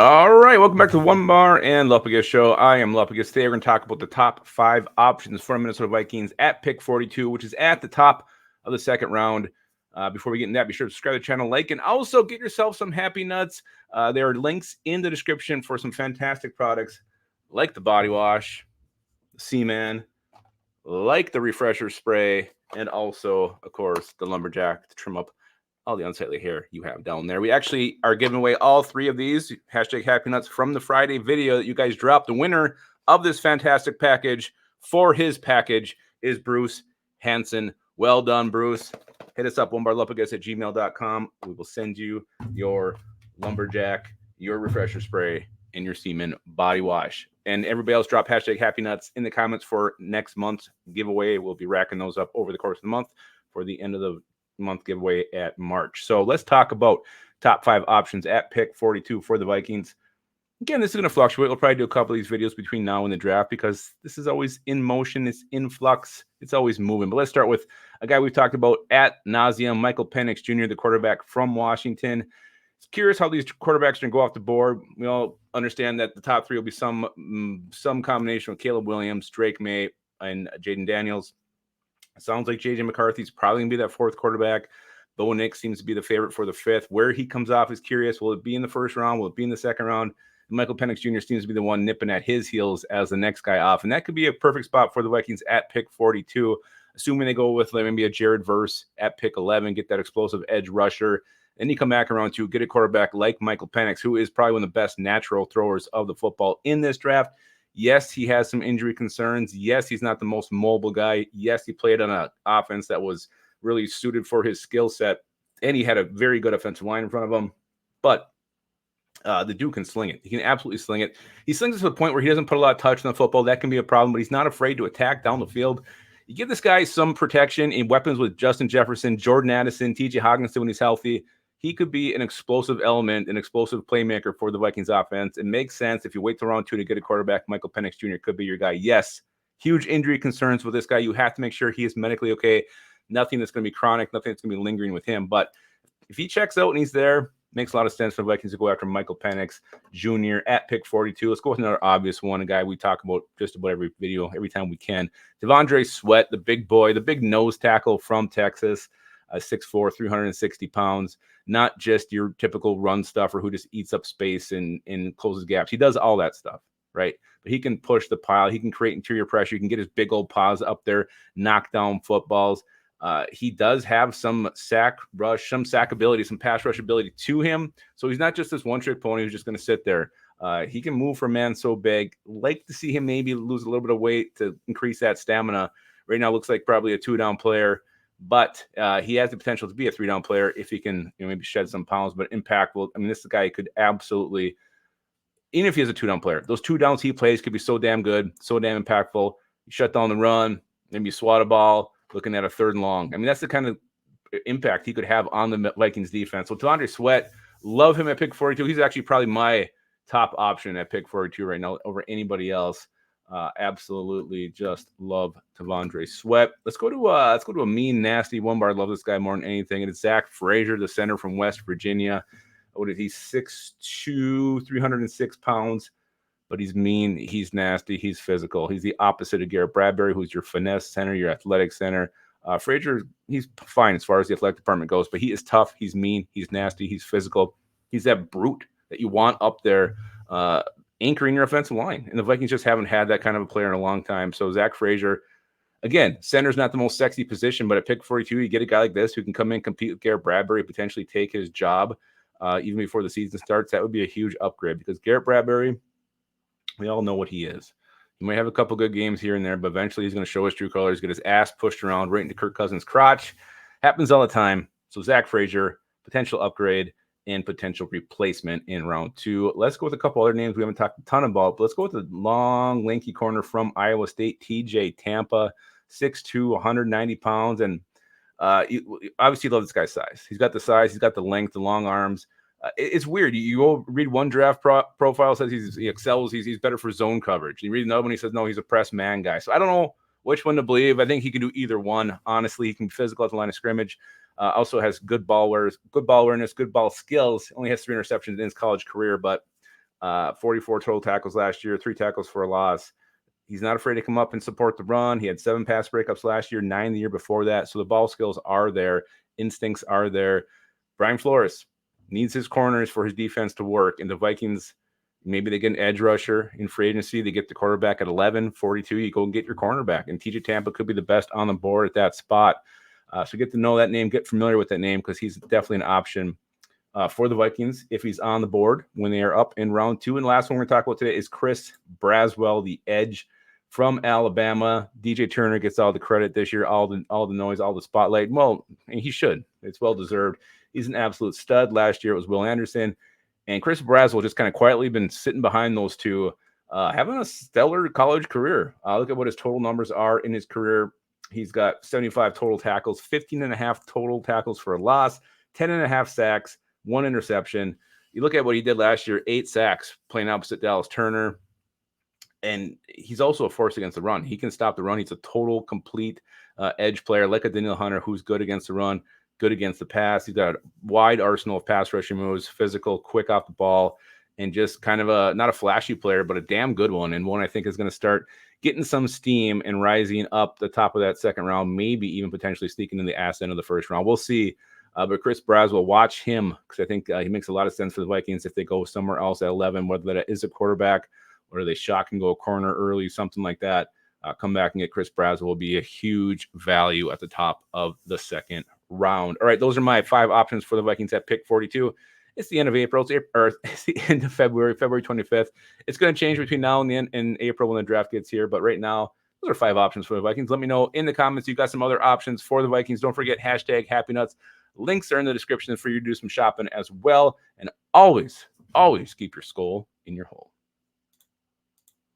All right, welcome back to the Onebar and Lupagus show. I am Lupagus. Today we're going to talk about the top 5 options for Minnesota Vikings at pick 42, which is at the top of the second round. Before we get into that, be sure to subscribe to the channel, like, and also get yourself some happy nuts. There are links in the description for some fantastic products like the body wash, the Seaman, like the refresher spray, and also, of course, the lumberjack to trim up all the unsightly hair you have down there. We actually are giving away all 3 of these hashtag Happy Nuts from the Friday video that you guys dropped. The winner of this fantastic package for his package is Bruce Hansen. Well done, Bruce. Hit us up, onebarlupagus@gmail.com. We will send you your lumberjack, your refresher spray, and your Seaman body wash. And everybody else drop hashtag Happy Nuts in the comments for next month's giveaway. We'll be racking those up over the course of the month for the end of the month giveaway at March. So let's talk about top 5 options at pick 42 for the Vikings. Again, this is going to fluctuate. We'll probably do a couple of these videos between now and the draft because this is always in motion. It's in flux. It's always moving. But let's start with a guy we've talked about at nauseum, Michael Penix Jr., the quarterback from Washington. It's curious how these quarterbacks are going to go off the board. We all understand that the top 3 will be some combination of Caleb Williams, Drake May, and Jaden Daniels. It sounds like J.J. McCarthy's probably going to be that 4th quarterback. Bo Nix seems to be the favorite for the 5th. Where he comes off is curious. Will it be in the 1st round? Will it be in the 2nd round? And Michael Penix Jr. seems to be the one nipping at his heels as the next guy off. And that could be a perfect spot for the Vikings at pick 42, assuming they go with maybe a Jared Verse at pick 11, get that explosive edge rusher. Then you come back around to get a quarterback like Michael Penix, who is probably one of the best natural throwers of the football in this draft. Yes, he has some injury concerns. Yes, he's not the most mobile guy. Yes, he played on an offense that was really suited for his skill set, and he had a very good offensive line in front of him. But the dude can sling it. He can absolutely sling it. He slings it to the point where he doesn't put a lot of touch on the football. That can be a problem, but he's not afraid to attack down the field. You give this guy some protection and weapons with Justin Jefferson, Jordan Addison, T.J. Hockenson when he's healthy. He could be an explosive element, an explosive playmaker for the Vikings offense. It makes sense if you wait till round 2 to get a quarterback. Michael Penix Jr. could be your guy. Yes, huge injury concerns with this guy. You have to make sure he is medically okay. Nothing that's going to be chronic, nothing that's going to be lingering with him. But if he checks out and he's there, makes a lot of sense for the Vikings to go after Michael Penix Jr. at pick 42. Let's go with another obvious one, a guy we talk about just about every video, every time we can. DAndre Sweat, the big boy, the big nose tackle from Texas, 6'4", 360 pounds. Not just your typical run stuffer who just eats up space and closes gaps. He does all that stuff, right? But he can push the pile. He can create interior pressure. He can get his big old paws up there, knock down footballs. He does have some sack rush, some sack ability, some pass rush ability to him. So he's not just this one-trick pony who's just going to sit there. He can move for a man so big. Like to see him maybe lose a little bit of weight to increase that stamina. Right now looks like probably a 2-down player. But he has the potential to be a 3-down player if he can, maybe shed some pounds, but impactful. I mean, this guy could absolutely, even if he has a 2-down player, those 2 downs he plays could be so damn good, so damn impactful. You shut down the run, maybe you swat a ball, looking at a 3rd and long. I mean, that's the kind of impact he could have on the Vikings defense. So Tandre Sweat, love him at pick 42. He's actually probably my top option at pick 42 right now over anybody else. Absolutely just love Tandre Sweat. Let's go to a mean, nasty one bar. I love this guy more than anything. And it's Zack Frasier, the center from West Virginia. What is he? 6'2", 306 pounds. But he's mean, he's nasty, he's physical. He's the opposite of Garrett Bradbury, who's your finesse center, your athletic center. Frasier, he's fine as far as the athletic department goes, but he is tough, he's mean, he's nasty, he's physical. He's that brute that you want up there anchoring your offensive line. And the Vikings just haven't had that kind of a player in a long time. So Zack Frasier, again, center's not the most sexy position, but at pick 42, you get a guy like this who can come in, compete with Garrett Bradbury, potentially take his job even before the season starts. That would be a huge upgrade because Garrett Bradbury, we all know what he is. He might have a couple good games here and there, but eventually he's going to show his true colors, get his ass pushed around right into Kirk Cousins' crotch. Happens all the time. So Zack Frasier, potential upgrade and potential replacement in round 2. Let's go with a couple other names we haven't talked a ton about, but let's go with the long, lanky corner from Iowa State, TJ Tampa, 6'2", 190 pounds. And obviously you love this guy's size. He's got the size, he's got the length, the long arms. It's weird. You go read one draft profile, says he excels, he's better for zone coverage. You read another one, he says, no, he's a press man guy. So I don't know which one to believe. I think he can do either one. Honestly, he can be physical at the line of scrimmage. Also has good ball awareness, good ball skills. Only has 3 interceptions in his college career, but 44 total tackles last year, 3 tackles for a loss. He's not afraid to come up and support the run. He had 7 pass breakups last year, 9 the year before that. So the ball skills are there. Instincts are there. Brian Flores needs his corners for his defense to work. And the Vikings, maybe they get an edge rusher in free agency. They get the quarterback at 11, 42. You go and get your cornerback. And TJ Tampa could be the best on the board at that spot. So get to know that name, get familiar with that name, because he's definitely an option for the Vikings if he's on the board when they are up in round 2. And the last one we're going to talk about today is Chris Braswell, the edge from Alabama. DJ Turner gets all the credit this year, all the noise, all the spotlight. Well, and he should. It's well-deserved. He's an absolute stud. Last year it was Will Anderson. And Chris Braswell just kind of quietly been sitting behind those two, having a stellar college career. Look at what his total numbers are in his career. He's got 75 total tackles, 15.5 total tackles for a loss, 10.5 sacks, 1 interception. You look at what he did last year, 8 sacks playing opposite Dallas Turner. And he's also a force against the run. He can stop the run. He's a total, complete edge player, like a Daniel Hunter, who's good against the run, good against the pass. He's got a wide arsenal of pass rushing moves, physical, quick off the ball, and just kind of not a flashy player, but a damn good one, and one I think is going to start getting some steam and rising up the top of that second round, maybe even potentially sneaking in the ass end of the first round. We'll see. But Chris Braswell, watch him, because I think he makes a lot of sense for the Vikings if they go somewhere else at 11, whether that is a quarterback or they shock and go a corner early, something like that. Come back and get Chris Braswell will be a huge value at the top of the second round. All right, those are my 5 options for the Vikings at pick 42. It's the end of April. It's the end of February, February 25th. It's going to change between now and the end in April when the draft gets here. But right now, those are 5 options for the Vikings. Let me know in the comments. You've got some other options for the Vikings. Don't forget hashtag Happy Nuts. Links are in the description for you to do some shopping as well. And always, always keep your skull in your hole.